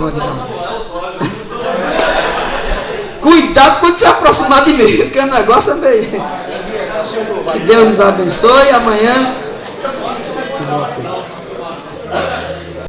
Cuidado quando se aproximar de mim, porque o negócio é meio... Que Deus nos abençoe. Amanhã